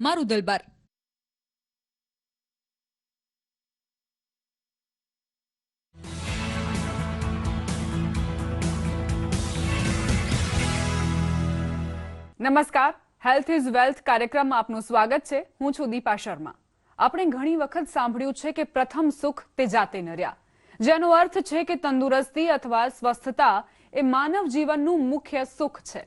મારું દિલબર. નમસ્કાર, health is wealth કાર્યક્રમમાં આપનું સ્વાગત છે. હું છું દીપા શર્મા. આપણે ઘણી વખત સાંભળ્યું છે કે પ્રથમ સુખ તે જાતે નર્યા, જેનો અર્થ છે કે તંદુરસ્તી અથવા સ્વસ્થતા એ માનવ જીવનનું મુખ્ય સુખ છે.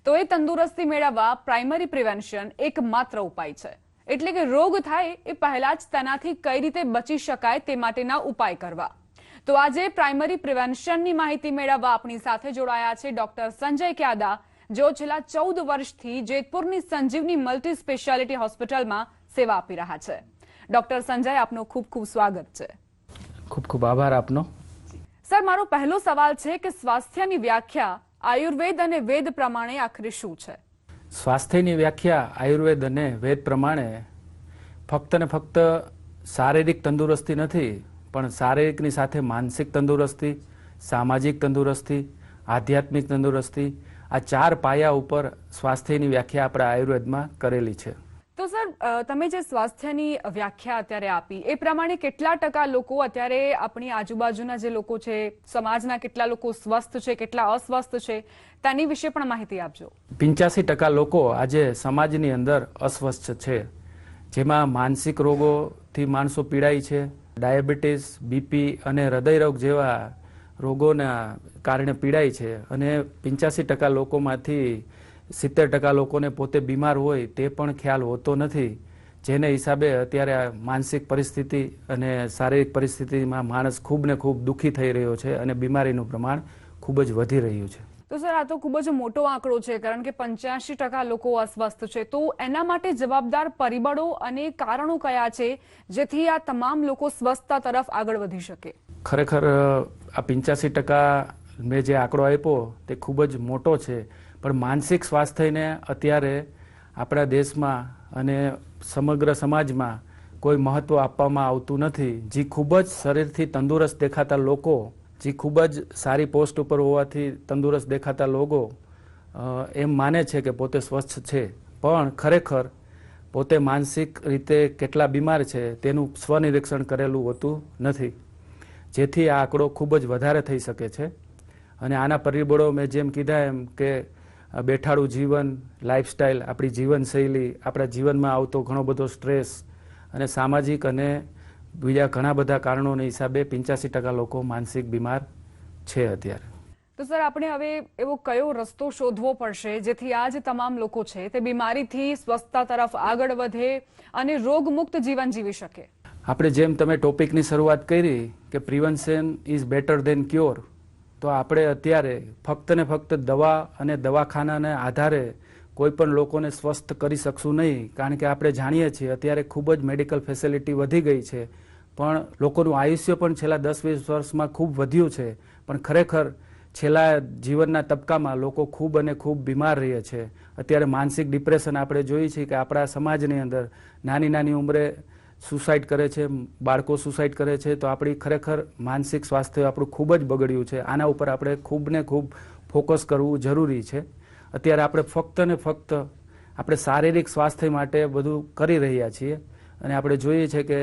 તો એ તંદુરસ્તી મેળવવા પ્રાઇમરી પ્રિવેન્શન એકમાત્ર ઉપાય છે. એટલે કે રોગ થાય એ પહેલા જ તેનાથી કઈ રીતે બચી શકાય તે માટેના ઉપાય કરવા. તો આજે પ્રાઇમરી પ્રિવેન્શનની માહિતી મેળવવા આપણી સાથે જોડાયા છે ડોક્ટર સંજય ક્યાદા, જેઓ છેલ્લા 14 વર્ષથી જેતપુરની સંજીવની મલ્ટી સ્પેશિયાલિટી હોસ્પિટલમાં સેવા આપી રહ્યા છે. ડોક્ટર સંજય, આપનું ખૂબ ખૂબ સ્વાગત છે. ખૂબ ખૂબ આભાર આપનો. સર, મારો પહેલો સવાલ છે કે સ્વાસ્થ્યની વ્યાખ્યા આયુર્વેદ અને વેદ પ્રમાણે આખરે શું છે? સ્વાસ્થ્યની વ્યાખ્યા આયુર્વેદ અને વેદ પ્રમાણે ફક્ત ને ફક્ત શારીરિક તંદુરસ્તી નથી, પણ શારીરિકની સાથે માનસિક તંદુરસ્તી, સામાજિક તંદુરસ્તી, આધ્યાત્મિક તંદુરસ્તી, આ 4 પાયા ઉપર સ્વાસ્થ્યની વ્યાખ્યા આપણા આયુર્વેદમાં કરેલી છે. તો સર, તમે જે સ્વાસ્થ્યની વ્યાખ્યા અત્યારે આપી એ પ્રમાણે કેટલા ટકા લોકો અત્યારે આપણી આજુબાજુના જે લોકો છે, સમાજના કેટલા લોકો સ્વસ્થ છે, કેટલા અસ્વસ્થ છે, તેની વિશે પણ માહિતી આપજો. 85% લોકો આજે સમાજની અંદર અસ્વસ્થ છે, જેમાં માનસિક રોગોથી માણસો પીડાય છે. ડાયાબિટીસ, બીપી અને હૃદયરોગ જેવા રોગોના કારણે પીડાય છે. અને 85% લોકોમાંથી 70% લોકોને પોતે બીમાર હોય તે પણ ખ્યાલ હોતો નથી, જેને હિસાબે અત્યારે માનસિક પરિસ્થિતિ અને શારીરિક પરિસ્થિતિમાં માણસ ખૂબ ને ખૂબ દુઃખી થઈ રહ્યો છે અને બીમારીનું પ્રમાણ ખૂબ જ વધી રહ્યું છે. તો સર, આ તો ખૂબ જ મોટો આંકડો છે, કારણ કે 85% લોકો અસ્વસ્થ છે. તો એના માટે જવાબદાર પરિબળો અને કારણો કયા છે જેથી આ તમામ લોકો સ્વસ્થતા તરફ આગળ વધી શકે? ખરેખર આ 85% મેં જે આંકડો આપ્યો તે ખૂબ જ મોટો છે, પણ માનસિક સ્વાસ્થ્યને અત્યારે આપણા દેશમાં અને સમગ્ર સમાજમાં કોઈ મહત્વ આપવામાં આવતું નથી. જે ખૂબ જ શરીરથી તંદુરસ્ત દેખાતા લોકો, જે ખૂબ જ સારી પોસ્ટ ઉપર હોવાથી તંદુરસ્ત દેખાતા લોકો એમ માને છે કે પોતે સ્વસ્થ છે, પણ ખરેખર પોતે માનસિક રીતે કેટલા બીમાર છે તેનું સ્વનિરીક્ષણ કરેલું હોતું નથી, જેથી આ આંકડો ખૂબ જ વધારે થઈ શકે છે. અને આના પરિબળો મેં જેમ કીધા એમ કે બેઠાડું જીવન, લાઈફસ્ટાઈલ, આપણી જીવનશૈલી, આપણા જીવનમાં આવતો ઘણો બધો સ્ટ્રેસ અને સામાજિક અને બીજા ઘણા બધા કારણોના હિસાબે 85% લોકો માનસિક બીમાર છે અત્યારે. તો સર, આપણે હવે એવો કયો રસ્તો શોધવો પડશે જેથી આ જે તમામ લોકો છે તે બીમારીથી સ્વસ્થતા તરફ આગળ વધે અને રોગમુક્ત જીવન જીવી શકે? આપણે જેમ તમે ટોપિકની શરૂઆત કરી કે prevention is better than cure, તો આપણે અત્યારે ફક્ત ને ફક્ત દવા અને દવાખાનાના આધારે કોઈ પણ લોકોને સ્વસ્થ કરી શકશું નહીં, કારણ કે આપણે જાણીએ છીએ અત્યારે ખૂબ જ મેડિકલ ફેસિલિટી વધી ગઈ છે, પણ લોકોનું આયુષ્ય પણ છેલ્લા 10-20 વર્ષમાં ખૂબ વધ્યું છે, પણ ખરેખર છેલ્લા જીવનના તબક્કામાં લોકો ખૂબ અને ખૂબ બીમાર રહે છે. અત્યારે માનસિક ડિપ્રેશન આપણે જોઈએ છીએ કે આપણા સમાજની અંદર નાની નાની ઉંમરે સુસાઇડ કરે છે, બાળકો સુસાઇડ કરે છે. તો આપણી ખરેખર માનસિક સ્વાસ્થ્ય આપણું ખૂબ જ બગડ્યું છે. આના ઉપર આપણે ખૂબ ને ખૂબ ફોકસ કરવું જરૂરી છે. અત્યારે આપણે ફક્ત ને ફક્ત આપણે શારીરિક સ્વાસ્થ્ય માટે બધું કરી રહ્યા છીએ, અને આપણે જોઈએ છીએ કે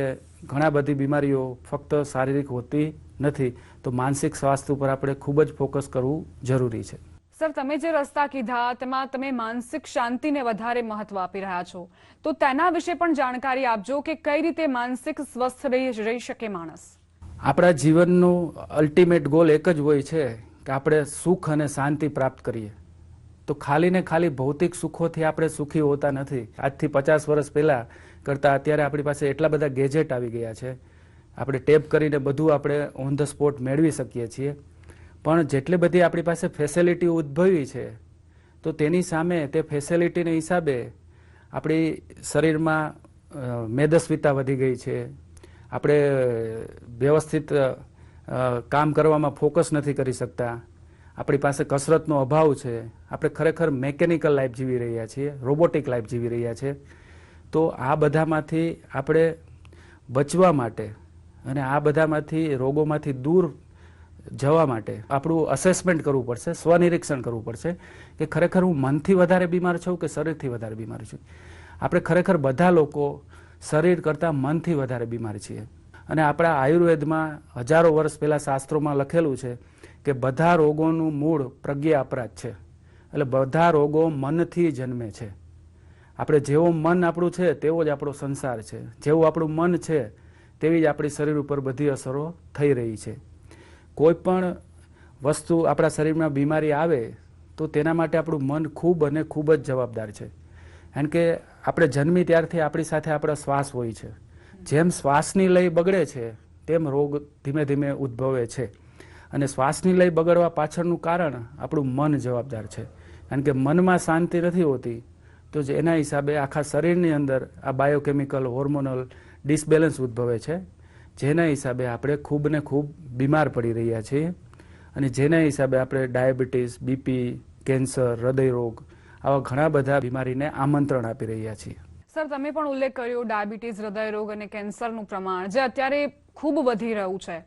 ઘણા બધી બીમારીઓ ફક્ત શારીરિક હોતી નથી, તો માનસિક સ્વાસ્થ્ય ઉપર આપણે ખૂબ જ ફોકસ કરવું જરૂરી છે. સર, તમે જે રસ્તા કીધા તેમાં તમે માનસિક શાંતિને વધારે મહત્વ આપી રહ્યા છો, તો તેના વિશે પણ જાણકારી આપજો કે કઈ રીતે માનસિક સ્વસ્થ રહી શકે માણસ. આપણા જીવનનું અલ્ટિમેટ ગોલ એક જ હોય છે કે આપણે સુખ અને શાંતિ પ્રાપ્ત કરીએ. તો ખાલી ને ખાલી ભૌતિક સુખોથી આપણે સુખી હોતા નથી. આજથી 50 વર્ષ પહેલા કરતાં અત્યારે આપણી પાસે એટલા બધા ગેજેટ આવી ગયા છે, આપણે ટેપ કરીને બધું આપણે ઓન ધ સ્પોટ મેળવી શકીએ છીએ, પણ જેટલી બધી આપણી પાસે ફેસિલિટી ઉદ્ભવી છે તો તેની સામે તે ફેસિલિટીના હિસાબે આપણી શરીરમાં મેદસ્વીતા વધી ગઈ છે, આપણે વ્યવસ્થિત કામ કરવામાં ફોકસ નથી કરી શકતા, આપણી પાસે કસરતનો અભાવ છે, આપણે ખરેખર મેકેનિકલ લાઈફ જીવી રહ્યા છીએ, રોબોટિક લાઈફ જીવી રહ્યા છીએ. તો આ બધામાંથી આપણે બચવા માટે અને આ બધામાંથી રોગોમાંથી દૂર જવા માટે આપણું અસેસમેન્ટ કરવું પડશે, સ્વનિરીક્ષણ કરવું પડશે કે ખરેખર હું મનથી વધારે બીમાર છું કે શરીરથી વધારે બીમાર છું. આપણે ખરેખર બધા લોકો શરીર કરતાં મનથી વધારે બીમાર છીએ. અને આપણા આયુર્વેદમાં હજારો વર્ષ પહેલાં શાસ્ત્રોમાં લખેલું છે કે બધા રોગોનું મૂળ પ્રજ્ઞા અપરાધ છે. એટલે બધા રોગો મનથી જન્મે છે. આપણે જેવો મન આપણું છે તેવો જ આપણો સંસાર છે. જેવું આપણું મન છે તેવી જ આપણી શરીર ઉપર બધી અસરો થઈ રહી છે. કોઈ પણ વસ્તુ આપણા શરીરમાં બીમારી આવે તો તેના માટે આપણું મન ખૂબ અને ખૂબ જ જવાબદાર છે. કારણ કે આપણે જન્મી ત્યારથી આપણી સાથે આપણા શ્વાસ હોય છે. જેમ શ્વાસની લય બગડે છે તેમ રોગ ધીમે ધીમે ઉદ્ભવે છે. અને શ્વાસની લય બગડવા પાછળનું કારણ આપણું મન જવાબદાર છે. કારણ કે મનમાં શાંતિ નથી હોતી તો એના હિસાબે આખા શરીરની અંદર આ બાયોકેમિકલ હોર્મોનલ ડિસબેલેન્સ ઉદ્ભવે છે, જેના હિસાબે આપણે ખૂબ ને ખૂબ બીમાર પડી રહ્યા છીએ. અને જેના હિસાબે આપણે ડાયાબિટીસ, બીપી, કેન્સર, હૃદયરોગ આવા ઘણા બધા બીમારીને આમંત્રણ આપી રહ્યા છીએ. સર, તમે પણ ઉલ્લેખ કર્યો ડાયાબિટીસ, હૃદયરોગ અને કેન્સરનું પ્રમાણ જે અત્યારે ખૂબ વધી રહ્યું છે.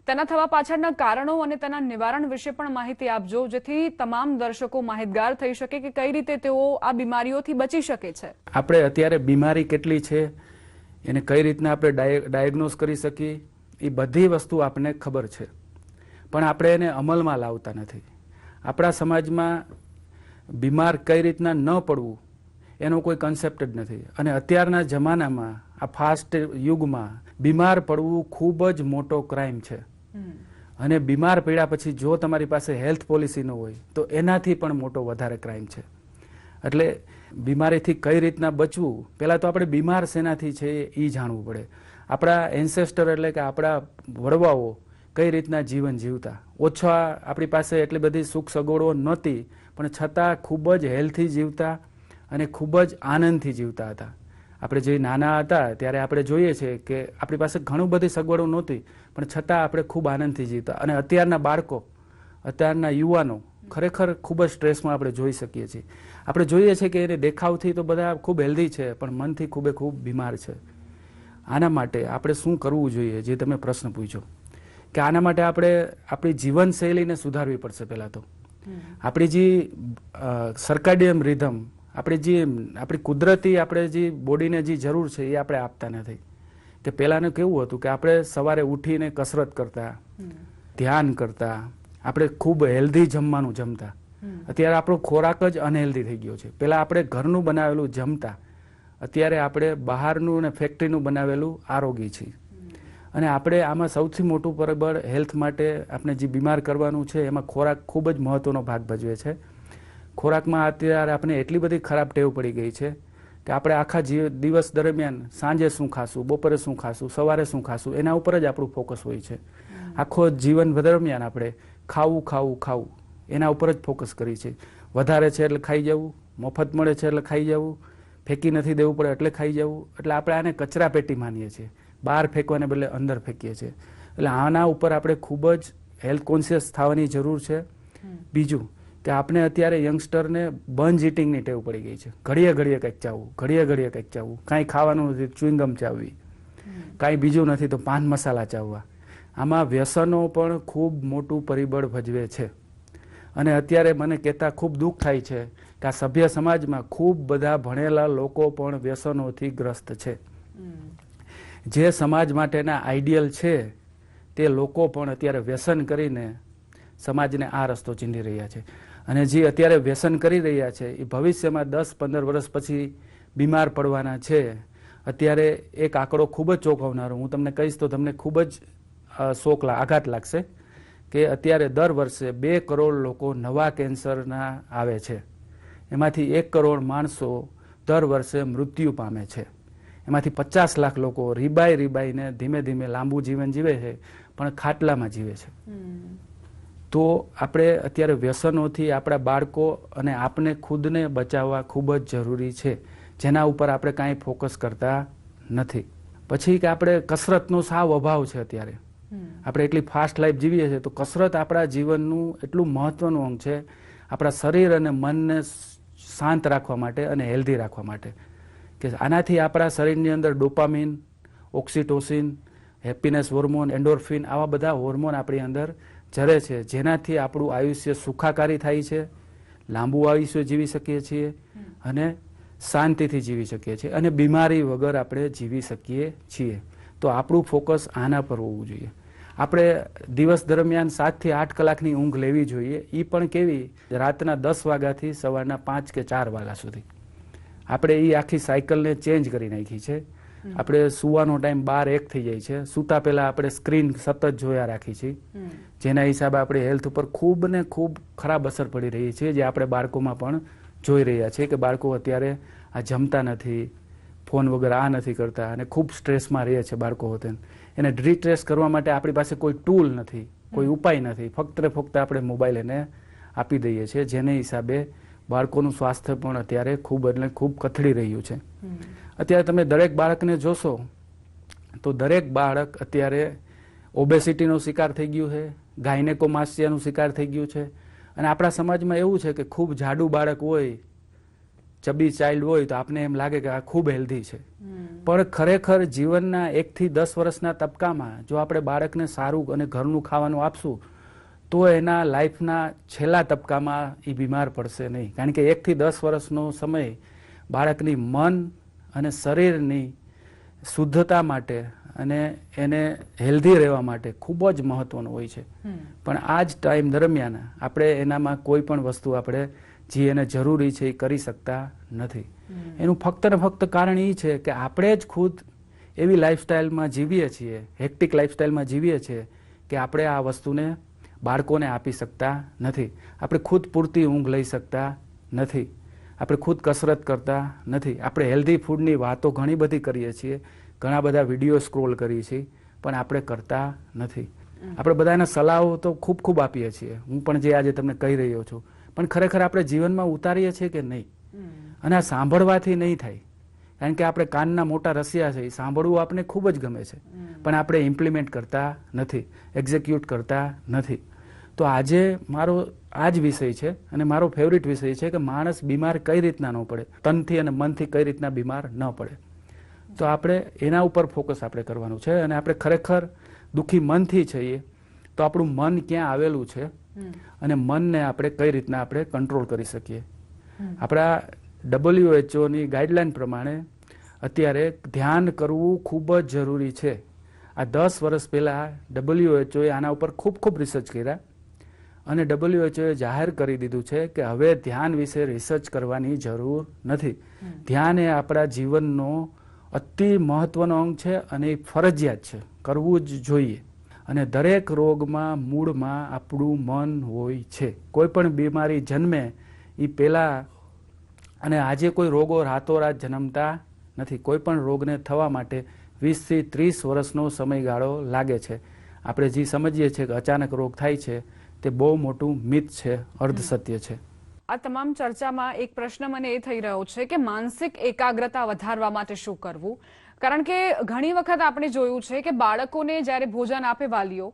તેના થવા પાછળના કારણો અને તેના નિવારણ વિશે પણ માહિતી આપજો, જેથી તમામ દર્શકો માહિતગાર થઈ શકે કે કઈ રીતે તેઓ આ બીમારીઓથી બચી શકે છે. આપણે અત્યારે બીમારી કેટલી છે, એને કઈ રીતના આપણે ડાયગ્નોઝ કરી શકીએ, એ બધી વસ્તુ આપણને ખબર છે, પણ આપણે એને અમલમાં લાવતા નથી. આપણા સમાજમાં બીમાર કઈ રીતના ન પડવું એનો કોઈ કન્સેપ્ટ જ નથી. અને અત્યારના જમાનામાં આ ફાસ્ટ યુગમાં બીમાર પડવું ખૂબ જ મોટો ક્રાઇમ છે. અને બીમાર પડ્યા પછી જો તમારી પાસે હેલ્થ પોલિસી ન હોય તો એનાથી પણ મોટો વધારે ક્રાઇમ છે. એટલે બીમારીથી કઈ રીતના બચવું, પહેલાં તો આપણે બીમાર શેનાથી છે એ જાણવું પડે. આપણા એન્સેસ્ટર એટલે કે આપણા વડવાઓ કઈ રીતના જીવન જીવતા, ઓછા આપણી પાસે એટલી બધી સુખ સગવડો નહોતી પણ છતાં ખૂબ જ હેલ્થી જીવતા અને ખૂબ જ આનંદથી જીવતા હતા. આપણે જે નાના હતા ત્યારે આપણે જોઈએ છે કે આપણી પાસે ઘણું બધી સગવડો નહોતી પણ છતાં આપણે ખૂબ આનંદથી જીવતા. અને અત્યારના બાળકો, અત્યારના યુવાનો ખરેખર ખૂબ જ સ્ટ્રેસમાં આપણે જોઈ શકીએ છીએ. આપણે જોઈએ છીએ કે એને દેખાવથી તો બધા ખૂબ હેલ્ધી છે પણ મનથી ખૂબ બીમાર છે. આના માટે આપણે શું કરવું જોઈએ, જે તમે પ્રશ્ન પૂછ્યો કે આના માટે આપણે આપણી જીવનશૈલીને સુધારવી પડશે. પહેલાં તો આપણી જે સર્કાડિયમ રિધમ, આપણી કુદરતી આપણે જે બોડીને જે જરૂર છે એ આપણે આપતા નથી. કે પહેલાંનું કેવું હતું કે આપણે સવારે ઉઠીને કસરત કરતા, ધ્યાન કરતા, આપણે ખૂબ હેલ્ધી જમવાનું જમતા. અત્યારે આપણો ખોરાક જ અનહેલ્ધી થઈ ગયો છે. પહેલાં આપણે ઘરનું બનાવેલું જમતા, અત્યારે આપણે બહારનું અને ફેક્ટરીનું બનાવેલું આરોગી છીએ. અને આપણે આમાં સૌથી મોટું પરિબળ હેલ્થ માટે આપણે જે બીમાર કરવાનું છે એમાં ખોરાક ખૂબ જ મહત્ત્વનો ભાગ ભજવે છે. ખોરાકમાં અત્યારે આપણે એટલી બધી ખરાબ ટેવ પડી ગઈ છે કે આપણે આખા દિવસ દરમિયાન સાંજે શું ખાશું, બપોરે શું ખાશું, સવારે શું ખાશું, એના ઉપર જ આપણું ફોકસ હોય છે. આખો જીવન દરમિયાન આપણે ખાવું એના ઉપર જ ફોકસ કરી છે. વધારે છે એટલે ખાઈ જવું, મફત મળે છે એટલે ખાઈ જવું, ફેંકી નથી દેવું પડે એટલે ખાઈ જવું. એટલે આપણે આને કચરા પેટી માનીએ છીએ, બહાર ફેંકવાને બદલે અંદર ફેંકીએ છીએ. એટલે આના ઉપર આપણે ખૂબ જ હેલ્થ કોન્શિયસ થવાની જરૂર છે. બીજું કે આપણે અત્યારે યંગસ્ટરને બંજ ઇટિંગની ટેવ પડી ગઈ છે. ઘડીએ કંઈક ચાવવું, કાંઈ ખાવાનું નથી ચ્યુઇંગમ ચાવવી, કાંઈ બીજું નથી તો પાન મસાલા ચાવવા. આમાં વ્યસનો પણ ખૂબ મોટું પરિબળ ભજવે છે. અને અત્યારે મને કહેતા ખૂબ દુઃખ થાય છે કે આ સભ્ય સમાજમાં ખૂબ બધા ભણેલા લોકો પણ વ્યસનોથી ગ્રસ્ત છે. જે સમાજ માટેના આઈડિયલ છે તે લોકો પણ અત્યારે વ્યસન કરીને સમાજને આ રસ્તો ચીંધી રહ્યા છે. અને જે અત્યારે વ્યસન કરી રહ્યા છે એ ભવિષ્યમાં 10-15 વર્ષ પછી બીમાર પડવાના છે. અત્યારે એક આંકડો ખૂબ જ ચોંકાવનારો હું તમને કહીશ તો તમને ખૂબ જ આઘાત લાગશે કે અત્યારે દર વર્ષે 2 કરોડ લોકો નવા કેન્સરના આવે છે. એમાંથી 1 કરોડ માણસો દર વર્ષે મૃત્યુ પામે છે. એમાંથી 50 લાખ લોકો રીબાઈને ધીમે ધીમે લાંબુ જીવન જીવે છે પણ ખાટલામાં જીવે છે. તો આપણે અત્યારે વ્યસનોથી આપણા બાળકો અને આપણે ખુદને બચાવવા ખૂબ જ જરૂરી છે, જેના ઉપર આપણે કાંઈ ફોકસ કરતા નથી. પછી કે આપણે કસરતનો સાવ અભાવ છે. અત્યારે આપણે એટલી ફાસ્ટ લાઈફ જીવીએ છીએ તો કસરત આપણા જીવનનું એટલું મહત્વનું અંગ છે આપણા શરીર અને મનને શાંત રાખવા માટે અને હેલ્ધી રાખવા માટે. કે આનાથી આપણા શરીરની અંદર dopamine, oxytocin, happiness hormone, endorphin આવા બધા હોર્મોન આપણી અંદર જરે છે, જેનાથી આપણું આયુષ્ય સુખાકારી થાય છે, લાંબુ આયુષ્ય જીવી શકીએ છીએ અને શાંતિથી જીવી શકીએ છીએ અને બીમારી વગર આપણે જીવી શકીએ છીએ. તો આપણું ફોકસ આના પર હોવું જોઈએ. આપણે દિવસ દરમિયાન 7 થી 8 કલાકની ઊંઘ લેવી જોઈએ. એ પણ કેવી? રાતના 10 વાગ્યાથી સવારના 5 કે 4 વાગ્યા સુધી. આપણે એ આખી સાયકલને ચેન્જ કરી નાખી છે. આપણે સુવાનો ટાઈમ 12-1 થઈ જાય છે. સૂતા પહેલા આપણે સ્ક્રીન સતત જોયા રાખી છે, જેના હિસાબે આપણી હેલ્થ ઉપર ખૂબ ને ખૂબ ખરાબ અસર પડી રહી છે, જે આપણે બાળકોમાં પણ જોઈ રહ્યા છીએ કે બાળકો અત્યારે આ જમતા નથી, ફોન વગર આ નથી કરતા અને ખૂબ સ્ટ્રેસમાં રહે છે બાળકો હોતે. એને રિટ્રેસ કરવા માટે આપણી પાસે કોઈ ટૂલ નથી, કોઈ ઉપાય નથી. ફક્ત ને ફક્ત આપણે મોબાઈલ એને આપી દઈએ છીએ, જેને હિસાબે બાળકોનું સ્વાસ્થ્ય પણ અત્યારે ખૂબ એટલે ખૂબ કથળી રહ્યું છે. અત્યારે તમે દરેક બાળકને જોશો તો દરેક બાળક અત્યારે ઓબેસિટીનો શિકાર થઈ ગયું છે, ગાયનેકોમાસ્ટિયાનું શિકાર થઈ ગયું છે. અને આપણા સમાજમાં એવું છે કે ખૂબ જાડું બાળક હોય, ચબી ચાઇલ્ડ હોય તો આપને એમ લાગે કે આ ખૂબ હેલ્ધી છે. પણ ખરેખર જીવનના 1 થી 10 વર્ષના તબક્કામાં જો આપણે બાળકને સારું અને ઘરનું ખાવાનું આપશું તો એના લાઈફના છેલ્લા તબક્કામાં એ બીમાર પડશે નહીં. કારણ કે 1 થી 10 વર્ષનો સમય બાળકની મન અને શરીરની શુદ્ધતા માટે અને એને હેલ્ધી રહેવા માટે ખૂબ જ મહત્વનો હોય છે. પણ આ જ ટાઈમ દરમિયાન આપણે એનામાં કોઈ પણ વસ્તુ આપણે જે એને જરૂરી છે એ કરી શકતા નથી. એનું ફક્ત ને ફક્ત કારણ એ છે કે આપણે જ ખુદ એવી લાઈફસ્ટાઈલમાં જીવીએ છીએ, હેક્ટિક લાઈફસ્ટાઈલમાં જીવીએ છીએ કે આપણે આ વસ્તુને બાળકોને આપી શકતા નથી. આપણે ખુદ પૂરતી ઊંઘ લઈ શકતા નથી. આપણે ખુદ કસરત કરતા નથી. આપણે હેલ્ધી ફૂડની વાતો ઘણી બધી કરીએ છીએ, ઘણા બધા વિડીયો સ્ક્રોલ કરીએ છીએ, પણ આપણે કરતા નથી. આપણે બધાને સલાહો તો ખૂબ ખૂબ આપીએ છીએ, હું પણ જે આજે તમને કહી રહ્યો છું, પણ ખરેખર આપણે જીવનમાં ઉતારીએ છીએ કે નહીં? અને આ સાંભળવાથી નહીં થાય, કારણ કે આપણે કાનના મોટા રસિયા છે, સાંભળવું આપણે ખૂબ જ ગમે છે, પણ આપણે ઇમ્પ્લિમેન્ટ કરતા નથી, એક્ઝિક્યુટ કરતા નથી. તો આજે મારો આ જ વિષય છે અને મારો ફેવરિટ વિષય છે કે માણસ બીમાર કઈ રીતના ન પડે, તનથી અને મનથી કઈ રીતના બીમાર ન પડે. તો આપણે એના ઉપર ફોકસ આપણે કરવાનું છે. અને આપણે ખરેખર દુઃખી મનથી છીએ તો આપણું મન ક્યાં આવેલું છે અને મનને આપણે કઈ રીતના આપણે કંટ્રોલ કરી શકીએ. આપણા WHOની ગાઈડલાઈન પ્રમાણે અત્યારે ધ્યાન કરવું ખૂબ જ જરૂરી છે. આ 10 વર્ષ પહેલાં WHOએ આના ઉપર ખૂબ ખૂબ રિસર્ચ કર્યા અને WHOએ જાહેર કરી દીધું છે કે હવે ધ્યાન વિશે રિસર્ચ કરવાની જરૂર નથી. ધ્યાન એ આપણા જીવનનો અતિ મહત્વનો અંગ છે અને એ ફરજિયાત છે, કરવું જ જોઈએ. અને દરેક રોગમાં મૂળમાં આપણું મન હોય છે. કોઈ પણ બીમારી જન્મે એ પહેલાં, અને આજે કોઈ રોગો રાતોરાત જન્મતા નથી. કોઈ પણ રોગને થવા માટે 20 થી 30 વર્ષનો સમયગાળો લાગે છે. આપણે જે સમજીએ છીએ કે અચાનક રોગ થાય છે તે બહુ મોટું મિથ છે, અર્ધ સત્ય છે. આ તમામ ચર્ચામાં એક પ્રશ્ન મને એ થઈ રહ્યો છે કે માનસિક એકાગ્રતા વધારવા માટે શું કરવું? કારણ કે ઘણી વખત આપણે જોયું છે કે બાળકોને જ્યારે ભોજન આપે વાલીઓ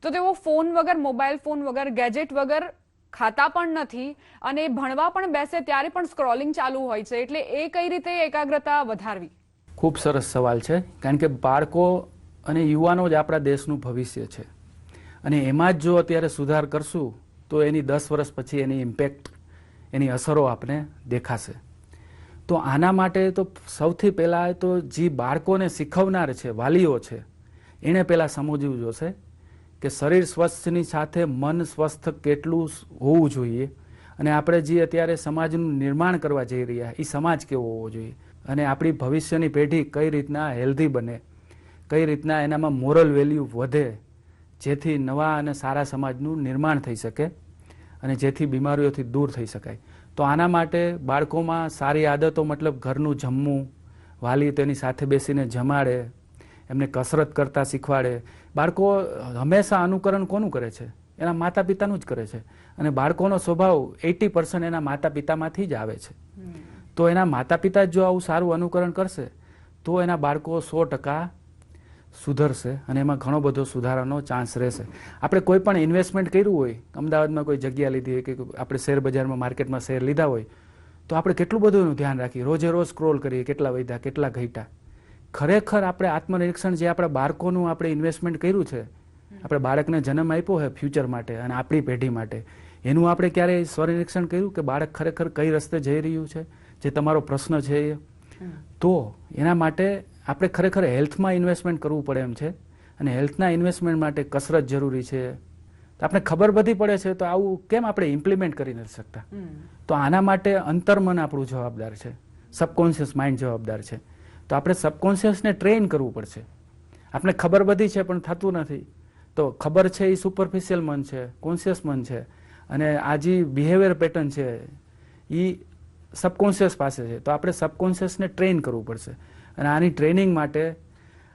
તો તેઓ ફોન વગર, મોબાઈલ ફોન વગર, ગેજેટ વગર ખાતા પણ નથી અને ભણવા પણ બેસે ત્યારે પણ સ્ક્રોલિંગ ચાલુ હોય છે. એટલે એ કઈ રીતે એકાગ્રતા વધારવી? ખૂબ સરસ સવાલ છે, કારણ કે બાળકો અને યુવાનો જ આપણા દેશનું ભવિષ્ય છે અને એમાં જ જો અત્યારે સુધાર કરશું તો એની 10 વર્ષ પછી એની ઇમ્પેક્ટ, એની અસરો આપણે દેખાશે. તો આના માટે તો સૌથી પહેલાં તો જે બાળકોને શીખવનાર છે, વાલીઓ છે, એણે પહેલાં સમજવું જોશે કે શરીર સ્વસ્થની સાથે મન સ્વસ્થ કેટલું હોવું જોઈએ. અને આપણે જે અત્યારે સમાજનું નિર્માણ કરવા જઈ રહ્યા એ સમાજ કેવો હોવો જોઈએ અને આપણી ભવિષ્યની પેઢી કઈ રીતના હેલ્ધી બને, કઈ રીતના એનામાં મોરલ વેલ્યુ વધે, જેથી નવા અને સારા સમાજનું નિર્માણ થઈ શકે અને જેથી બીમારીઓથી દૂર થઈ શકાય. તો આના માટે બાળકોમાં સારી આદતો, મતલબ ઘરનું જમવું, વાલી તેની સાથે બેસીને જમાડે, એમને કસરત કરતા શીખવાડે. બાળકો હંમેશા અનુકરણ કોનું કરે છે? એના માતા પિતાનું જ કરે છે. અને બાળકોનો સ્વભાવ 80% એના માતા પિતામાંથી જ આવે છે. તો એના માતા પિતા જો આવું સારું અનુકરણ કરશે તો એના બાળકો 100% સુધરશે અને એમાં ઘણો બધો સુધારાનો ચાન્સ રહેશે. આપણે કોઈ પણ ઇન્વેસ્ટમેન્ટ કર્યું હોય, અમદાવાદમાં કોઈ જગ્યા લીધી હોય કે આપણે શેર બજારમાં, માર્કેટમાં શેર લીધા હોય, તો આપણે કેટલું બધું એનું ધ્યાન રાખીએ, રોજે રોજ સ્ક્રોલ કરીએ, કેટલા વધ્યા, કેટલા ઘટ્યા. ખરેખર આપણે આત્મનિરીક્ષણ, જે આપણા બાળકોનું આપણે ઇન્વેસ્ટમેન્ટ કર્યું છે, આપણે બાળકને જન્મ આપ્યો છે ફ્યુચર માટે અને આપણી પેઢી માટે, એનું આપણે ક્યારેય સ્વનિરીક્ષણ કર્યું કે બાળક ખરેખર કઈ રસ્તે જઈ રહ્યું છે, જે તમારો પ્રશ્ન છે એ. તો એના માટે આપણે ખરેખર હેલ્થમાં ઇન્વેસ્ટમેન્ટ કરવું પડે એમ છે, અને હેલ્થના ઇન્વેસ્ટમેન્ટ માટે કસરત જરૂરી છે. તો આપણે ખબર બધી પડે છે તો આવું કેમ આપણે ઇમ્પ્લિમેન્ટ કરી નથી શકતા? તો આના માટે અંતર્મન આપણું જવાબદાર છે, સબકોન્શિયસ માઇન્ડ જવાબદાર છે. તો આપણે સબકોન્શિયસને ટ્રેન કરવું પડશે. આપણે ખબર બધી છે પણ થતું નથી. તો ખબર છે એ સુપરફિશિયલ મન છે, કોન્શિયસ મન છે, અને આ જે બિહેવિયર પેટર્ન છે એ સબકોન્શિયસ પાસે છે. તો આપણે સબકોન્શિયસને ટ્રેન કરવું પડશે, અને આની ટ્રેનિંગ માટે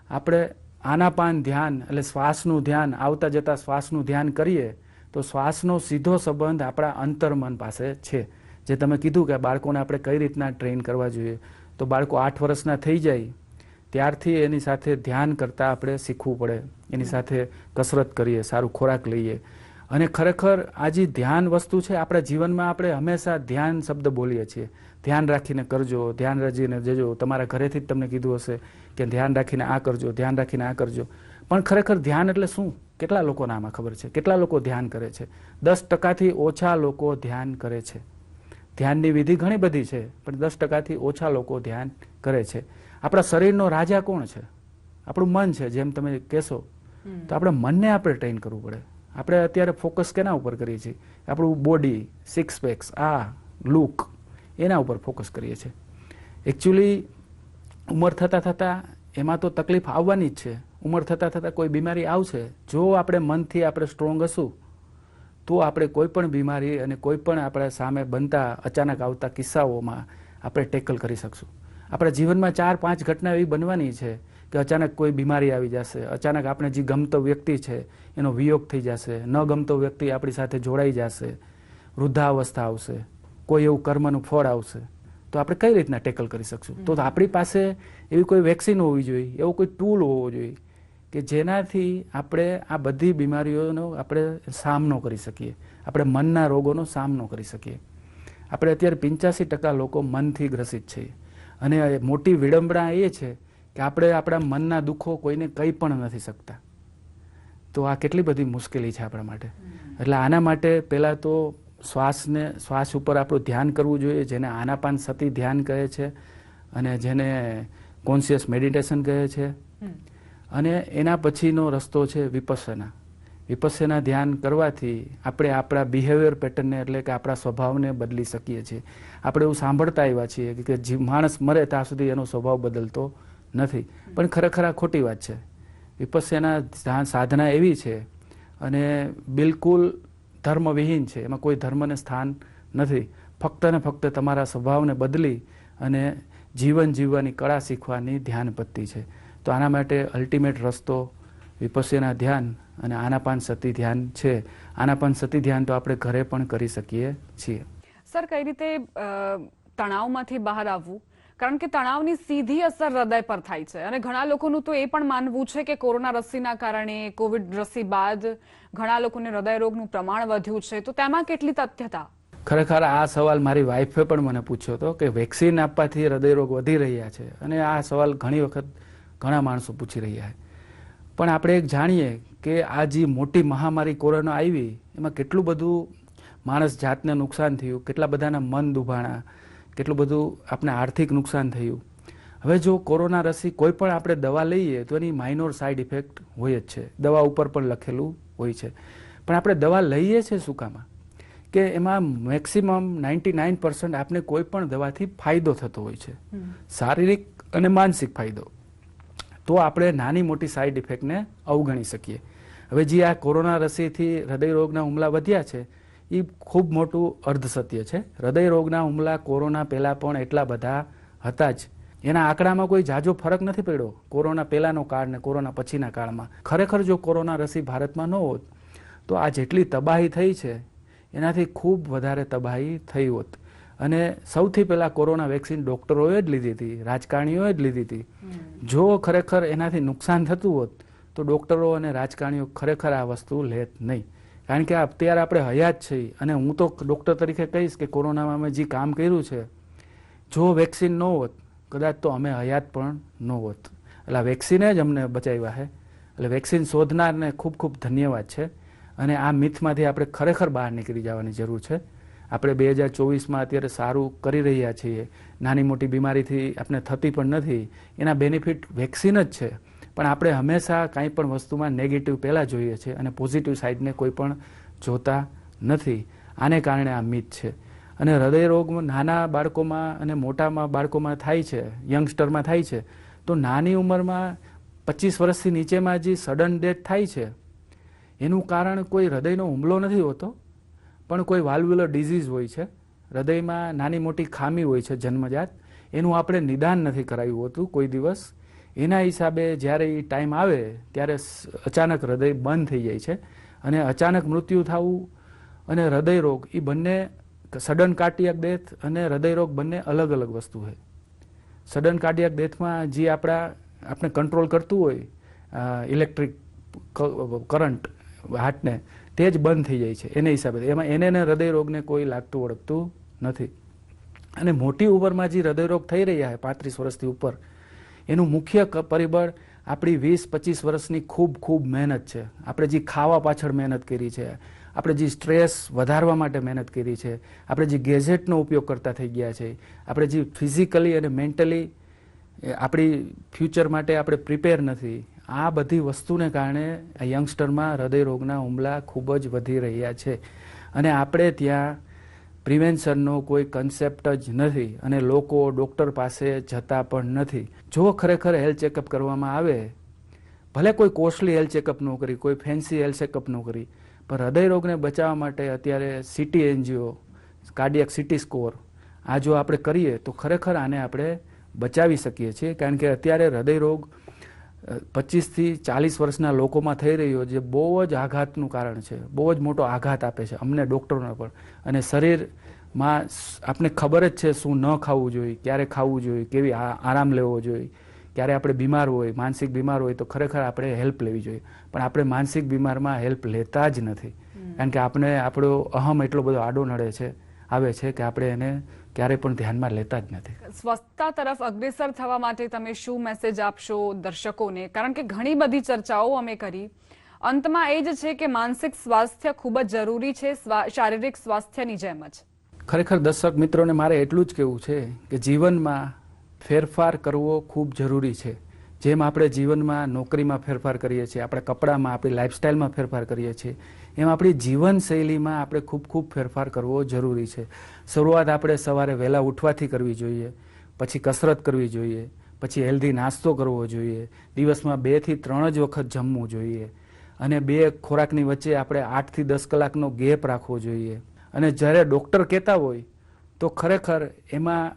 આપણે આનાપાન ધ્યાન એટલે શ્વાસનું ધ્યાન, આવતા જતા શ્વાસનું ધ્યાન કરીએ તો શ્વાસનો સીધો સંબંધ આપણા અંતર્મન પાસે છે. જે તમે કીધું કે બાળકોને આપણે કઈ રીતના ટ્રેન કરવા જોઈએ, તો બાળકો 8 વર્ષના થઈ જાય ત્યારથી એની સાથે ધ્યાન કરતાં આપણે શીખવું પડે, એની સાથે કસરત કરીએ, સારું ખોરાક લઈએ. અને ખરેખર આ જે ધ્યાન વસ્તુ છે આપણા જીવનમાં આપણે હંમેશા ધ્યાન શબ્દ બોલીએ છીએ, ધ્યાન રાખીને કરજો, ધ્યાન રાખીને જજો. તમારા ઘરેથી જ તમને કીધું હશે કે ધ્યાન રાખીને આ કરજો, ધ્યાન રાખીને આ કરજો. પણ ખરેખર ધ્યાન એટલે શું? કેટલા લોકોને આમાં ખબર છે? કેટલા લોકો ધ્યાન કરે છે? 10%થી ઓછા લોકો ધ્યાન કરે છે. ધ્યાનની વિધિ ઘણી બધી છે, પણ 10%થી ઓછા લોકો ધ્યાન કરે છે. આપણા શરીરનો રાજા કોણ છે? આપણું મન છે. જેમ તમે કહેશો તો આપણે મનને આપણે ટ્રેન કરવું પડે. આપણે અત્યારે ફોકસ કેના ઉપર કરીએ છીએ? આપણું બોડી, 6 પેક્સ, આ લુક, એના ઉપર ફોકસ કરીએ છીએ. એકચ્યુઅલી ઉંમર થતાં થતાં એમાં તો તકલીફ આવવાની જ છે. ઉંમર થતાં થતાં કોઈ બીમારી આવશે. જો આપણે મનથી આપણે સ્ટ્રોંગ હશું તો આપણે કોઈ પણ બીમારી અને કોઈ પણ આપણા સામે બનતા અચાનક આવતા કિસ્સાઓમાં આપણે ટેકલ કરી શકશું. આપણા જીવનમાં 4-5 ઘટના એવી બનવાની છે કે અચાનક કોઈ બીમારી આવી જશે, અચાનક આપણે જે ગમતો વ્યક્તિ છે એનો વિયોગ થઈ જશે, ન ગમતો વ્યક્તિ આપણી સાથે જોડાઈ જશે, વૃદ્ધાવસ્થા આવશે, કોઈ એવું કર્મનું ફળ આવશે. તો આપણે કઈ રીતના ટેકલ કરી શકશું? તો આપણી પાસે એવી કોઈ વેક્સિન હોવી જોઈએ, એવો કોઈ ટૂલ હોવો જોઈએ કે જેનાથી આપણે આ બધી બીમારીઓનો આપણે સામનો કરી શકીએ, આપણે મનના રોગોનો સામનો કરી શકીએ. આપણે અત્યારે 85% લોકો મનથી ગ્રસિત છીએ, અને મોટી વિડંબના એ છે કે આપણે આપણા મનના દુઃખો કોઈને કહી પણ નથી શકતા. તો આ કેટલી બધી મુશ્કેલી છે આપણા માટે. એટલે આના માટે પહેલાં તો શ્વાસ ઉપર આપણું ધ્યાન કરવું જોઈએ, જેને આનાપાન સતી ધ્યાન કહે છે અને જેને કોન્શિયસ મેડિટેશન કહે છે. અને એના પછીનો રસ્તો છે વિપસ્સના. વિપસ્સના ધ્યાન કરવાથી આપણે આપણા બિહેવિયર પેટર્નને એટલે કે આપણા સ્વભાવને બદલી શકીએ છીએ. આપણે એવું સાંભળતા આવ્યા છીએ કે માણસ મરે ત્યાં સુધી એનો સ્વભાવ બદલતો નથી, પણ ખરેખર આ ખોટી વાત છે. વિપસ્સના સાધના એવી છે અને બિલકુલ ધર્મવિહીન છે, એમાં કોઈ ધર્મને સ્થાન નથી. ફક્ત ને ફક્ત તમારા સ્વભાવને બદલી અને જીવન જીવવાની કળા શીખવાની ધ્યાન પદ્ધતિ છે. તો આના માટે અલ્ટિમેટ રસ્તો વિપસ્સના ધ્યાન અને આનાપાન સતી ધ્યાન છે. આનાપાન સતી ધ્યાન તો આપણે ઘરે પણ કરી શકીએ છીએ. સર, કઈ રીતે તણાવમાંથી બહાર આવવું? કારણ કે તણાવની સીધી અસર હૃદય પર થાય છે, અને ઘણા લોકોનું તો એ પણ માનવું છે કે કોરોના રસીના કારણે, કોવિડ રસી બાદ ઘણા લોકોને હૃદયરોગનું પ્રમાણ વધ્યું છે. તો તેમાં કેટલી તથ્યતા? ખરેખર આ સવાલ મારી વાઈફે પણ મને પૂછ્યો હતો કે વેક્સિન આપવાથી હૃદયરોગ વધી રહ્યા છે, અને આ સવાલ ઘણી વખત ઘણા માણસો પૂછી રહ્યા છે. પણ આપણે એક જાણીએ કે આ જે મોટી મહામારી કોરોના આવી એમાં કેટલું બધું માણસ જાતને નુકસાન થયું, કેટલા બધાના મન દુભાણા, કેટલું બધું આપણે આર્થિક નુકસાન થયું. હવે જો કોરોના રસી કોઈ પણ આપણે દવા લઈએ તો એની માઇનોર સાઇડ ઇફેક્ટ હોય જ છે, દવા ઉપર પણ લખેલું હોય છે. પણ આપણે દવા લઈએ છીએ શું કામ? કે એમાં મેક્સિમમ 99% આપને કોઈ પણ દવાથી ફાયદો થતો હોય છે, શારીરિક અને માનસિક ફાયદો. તો આપણે નાની મોટી સાઇડ ઇફેક્ટને અવગણી શકીએ. હવે જે આ કોરોના રસીથી હૃદયરોગના હુમલા વધ્યા છે એ ખૂબ મોટું અર્ધસત્ય છે. હૃદયરોગના હુમલા કોરોના પહેલાં પણ એટલા બધા હતા જ. એના આંકડામાં કોઈ જાજો ફરક નથી પડ્યો કોરોના પહેલાંનો કાળ ને કોરોના પછીના કાળમાં. ખરેખર જો કોરોના રસી ભારતમાં ન હોત તો આ જેટલી તબાહી થઈ છે એનાથી ખૂબ વધારે તબાહી થઈ હોત. અને સૌથી પહેલાં કોરોના વેક્સિન ડૉક્ટરોએ જ લીધી હતી, રાજકારણીઓએ જ લીધી હતી. જો ખરેખર એનાથી નુકસાન થતું હોત તો ડૉક્ટરો અને રાજકારણીઓ ખરેખર આ વસ્તુ લેત નહીં. કારણ કે અત્યારે આપણે હયાત છીએ, અને હું તો ડૉક્ટર તરીકે કહીશ કે કોરોનામાં અમે જે કામ કર્યું છે, જો વેક્સિન ન હોત કદાચ તો અમે હયાત પણ ન હોત. એટલે આ વેક્સિને જ અમને બચાવ્યા છે. એટલે વેક્સિન શોધનારને ખૂબ ખૂબ ધન્યવાદ છે. અને આ મિથમાંથી આપણે ખરેખર બહાર નીકળી જવાની જરૂર છે. આપણે 2024માં અત્યારે સારું કરી રહ્યા છીએ, નાની મોટી બીમારીથી આપણે થતી પણ નથી, એના બેનિફિટ વેક્સિન જ છે. પણ આપણે હંમેશા કાંઈ પણ વસ્તુમાં નેગેટિવ પહેલાં જોઈએ છીએ અને પોઝિટિવ સાઈડને કોઈ પણ જોતા નથી. આને કારણે આ મિથ છે. અને હૃદયરોગ નાના બાળકોમાં અને મોટામાં બાળકોમાં થાય છે, યંગસ્ટરમાં થાય છે. તો નાની ઉંમરમાં 25 વર્ષથી નીચેમાં જે સડન ડેથ થાય છે એનું કારણ કોઈ હૃદયનો હુમલો નથી હોતો, પણ કોઈ વાલ્વ્યુલર ડિઝીઝ હોય છે. હૃદયમાં નાની મોટી ખામી હોય છે જન્મજાત, એનું આપણે નિદાન નથી કરાવ્યું હોતું કોઈ દિવસ. એના હિસાબે જ્યારે એ ટાઈમ આવે ત્યારે અચાનક હૃદય બંધ થઈ જાય છે. અને અચાનક મૃત્યુ થવું અને હૃદયરોગ એ બંને, સડન કાર્ડિયાક ડેથ અને હૃદયરોગ બંને અલગ અલગ વસ્તુ છે. સડન કાર્ડિયાક ડેથમાં જે આપણે કંટ્રોલ કરતું હોય ઇલેક્ટ્રિક કરંટ હાર્ટને, તે જ બંધ થઈ જાય છે એને હિસાબે. એમાં એને હૃદયરોગને કોઈ લાગતું ઓળખતું નથી. અને મોટી ઉંમરમાં જે હૃદયરોગ થઈ રહ્યા છે 35 વર્ષથી ઉપર, એનું મુખ્ય પરિબળ આપણી 20-25 વર્ષની ખૂબ મહેનત છે. આપણે જે ખાવા પાછળ મહેનત કરી છે, આપણે જે સ્ટ્રેસ વધારવા માટે મહેનત કરી છે, આપણે જે ગેજેટનો ઉપયોગ કરતા થઈ ગયા છે, આપણે જે ફિઝિકલી અને મેન્ટલી આપણી ફ્યુચર માટે આપણે પ્રિપેર નથી, આ બધી વસ્તુને કારણે આ યંગસ્ટરમાં હૃદયરોગના હુમલા ખૂબ જ વધી રહ્યા છે. અને આપણે ત્યાં પ્રિવેન્શનનો કોઈ કન્સેપ્ટ જ નથી અને લોકો ડૉક્ટર પાસે જતા પણ નથી. જો ખરેખર હેલ્થ ચેકઅપ કરવામાં આવે, ભલે કોઈ કોસ્ટલી હેલ્થ ચેકઅપ ન કરી, કોઈ ફેન્સી હેલ્થ ચેકઅપ ન કરી, પણ હૃદયરોગને બચાવવા માટે અત્યારે city NGO, cardiac city score, આ જો આપણે કરીએ તો ખરેખર આને આપણે બચાવી શકીએ છીએ. કારણ કે અત્યારે હૃદયરોગ 25 થી 40 વર્ષના લોકોમાં થઈ રહ્યો જે બહુ જ આઘાતનું કારણ છે, બહુ જ મોટો આઘાત આપે છે અમને ડૉક્ટરોને પણ. અને શરીરમાં આપણે ખબર જ છે શું ન ખાવું જોઈએ, ક્યારે ખાવું જોઈએ, કેવી આરામ લેવો જોઈએ, ક્યારે આપણે બીમાર હોય, માનસિક બીમાર હોય તો ખરેખર આપણે હેલ્પ લેવી જોઈએ. પણ આપણે માનસિક બીમારમાં હેલ્પ લેતા જ નથી. કારણ કે આપણે આપણો અહમ એટલો બધો આડો નડે છે, આવે છે કે આપણે એને ક્યારે પણ ધ્યાનમાં લેતા જ નથી. સ્વસ્થતા તરફ અગ્રેસર થવા માટે તમે શું મેસેજ આપશો દર્શકોને? કારણ કે ઘણી બધી ચર્ચાઓ અમે કરી, અંતમાં એ જ છે કે માનસિક સ્વાસ્થ્ય ખૂબ જ જરૂરી છે શારીરિક સ્વાસ્થ્યની જેમ જ. ખરેખર દર્શક મિત્રોને મારે એટલું જ કહેવું છે કે જીવનમાં ફેરફાર કરવો ખૂબ જરૂરી છે. જેમ આપણે જીવનમાં નોકરીમાં ફેરફાર કરીએ છીએ, આપણે કપડામાં, આપણી લાઈફસ્ટાઈલમાં ફેરફાર કરીએ છીએ, એમ આપણી જીવનશૈલીમાં આપણે ખૂબ ફેરફાર કરવો જરૂરી છે. શરૂઆત આપણે સવારે વહેલા ઉઠવાથી કરવી જોઈએ, પછી કસરત કરવી જોઈએ, પછી હેલ્ધી નાસ્તો કરવો જોઈએ, દિવસમાં 2 થી 3 જ વખત જમવું જોઈએ, અને 2 ખોરાકની વચ્ચે આપણે 8 થી 10 કલાકનો ગેપ રાખવો જોઈએ. અને જ્યારે ડૉક્ટર કહેતા હોય તો ખરેખર એમાં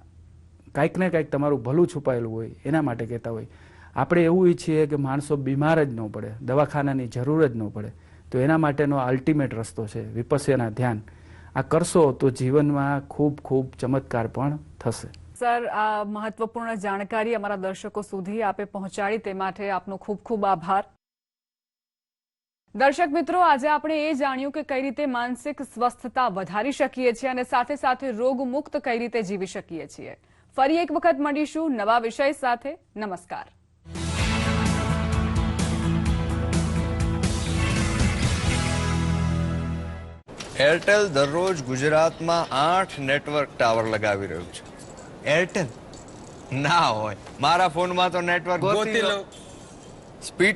કાંઈક ને કાંઈક તમારું ભલું છુપાયેલું હોય, એના માટે કહેતા હોય. આપણે એવું ઈચ્છીએ કે માણસો બીમાર જ ન પડે, દવાખાનાની જરૂર જ ન પડે. તો એના માટેનો અલ્ટિમેટ રસ્તો છે વિપસ્યના ધ્યાન. આ કરશો તો જીવનમાં ખૂબ ચમત્કાર પણ થશે. સર, આ મહત્વપૂર્ણ જાણકારી અમારા દર્શકો સુધી આપે પહોંચાડી તે માટે આપનો ખૂબ આભાર. દર્શક મિત્રો, આજે આપણે એ જાણ્યું કે કઈ રીતે માનસિક સ્વસ્થતા વધારી શકીએ છીએ અને સાથે રોગમુક્ત કઈ રીતે જીવી શકીએ છીએ. ફરી એક વખત મળીશું નવા વિષય સાથે. નમસ્કાર. એરટેલ દરરોજ ગુજરાતમાં 8 નેટવર્ક ટાવર લગાવી રહ્યું છે. એરટેલ ના હોય, મારા ફોનમાં તો નેટવર્ક ગોતી લો. સ્પીડ